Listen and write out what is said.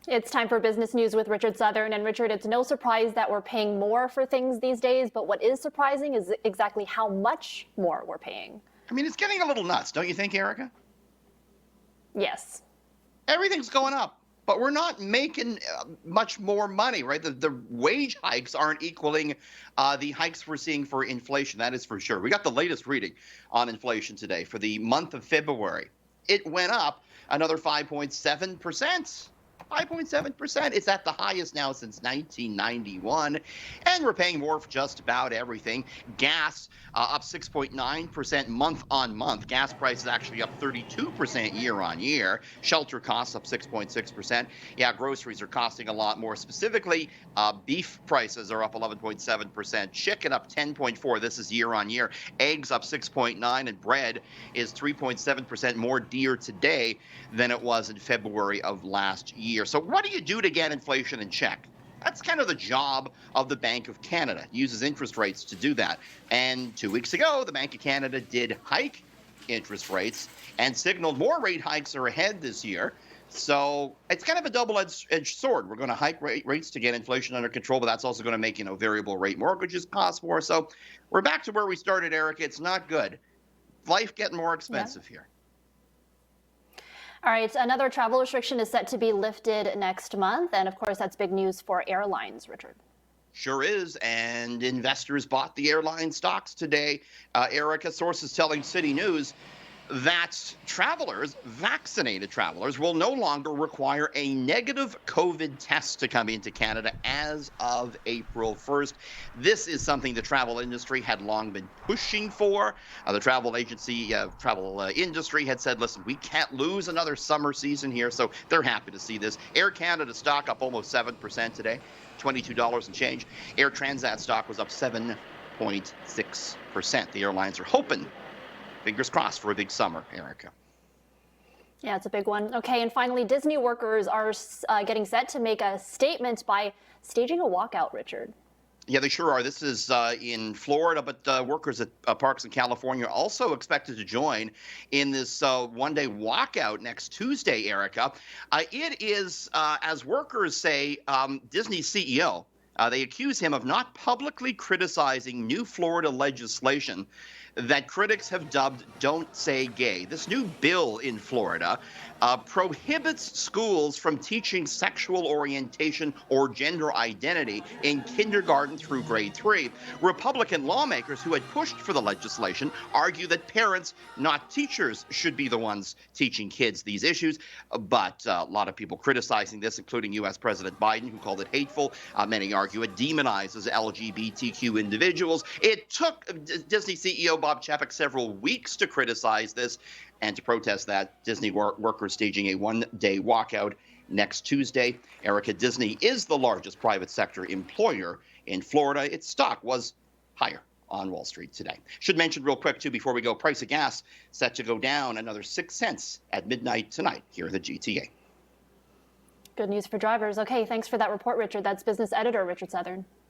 It's time for business news with Richard Southern. And Richard, it's no surprise that we're paying more for things these days, but what is surprising is exactly how much more we're paying. I mean, it's getting a little nuts, don't you think, Erica? Yes. Everything's going up, but we're not making much more money, right? The wage hikes aren't equaling the hikes we're seeing for inflation. That is for sure. We got the latest reading on inflation today for the month of February. It went up another 5.7%. 5.7%. It's at the highest now since 1991. And we're paying more for just about everything. Gas up 6.9% month on month. Gas prices actually up 32% year on year. Shelter costs up 6.6%. Yeah, groceries are costing a lot more. Specifically, beef prices are up 11.7%. Chicken up 10.4%. This is year on year. Eggs up 6.9%, and bread is 3.7% more dear today than it was in February of last year. So what do you do to get inflation in check? That's kind of the job of the Bank of Canada. It uses interest rates to do that. And 2 weeks ago, the Bank of Canada did hike interest rates and signaled more rate hikes are ahead this year. So it's kind of a double-edged sword. We're going to hike rates to get inflation under control, but that's also going to make, variable rate mortgages cost more. So we're back to where we started, Erica. It's not good. Life getting more expensive here. All right, another travel restriction is set to be lifted next month. And of course, that's big news for airlines, Richard. Sure is, and investors bought the airline stocks today. Erica, sources telling City News that vaccinated travelers, will no longer require a negative COVID test to come into Canada as of April 1st. This is something the travel industry had long been pushing for. The travel industry had said, listen, we can't lose another summer season here, so they're happy to see this. Air Canada stock up almost 7% today, $22 and change. Air Transat stock was up 7.6%. The airlines are hoping, fingers crossed, for a big summer, Erica. Yeah, it's a big one. Okay, and finally, Disney workers are getting set to make a statement by staging a walkout, Richard. Yeah, they sure are. This is in Florida, but workers at parks in California are also expected to join in this one-day walkout next Tuesday, Erica. It is, as workers say, Disney's CEO. They accuse him of not publicly criticizing new Florida legislation that critics have dubbed Don't Say Gay. This new bill in Florida prohibits schools from teaching sexual orientation or gender identity in kindergarten through grade 3. Republican lawmakers who had pushed for the legislation argue that parents, not teachers, should be the ones teaching kids these issues. But a lot of people criticizing this, including U.S. President Biden, who called it hateful. Many argue it demonizes LGBTQ individuals. It took Disney CEO Bob Chapek several weeks to criticize this and to protest that. Disney workers staging a one-day walkout next Tuesday. Erica, Disney is the largest private sector employer in Florida. Its stock was higher on Wall Street today. Should mention real quick, too, before we go, price of gas set to go down another 6 cents at midnight tonight here in the GTA. Good news for drivers. Okay, thanks for that report, Richard. That's business editor Richard Southern.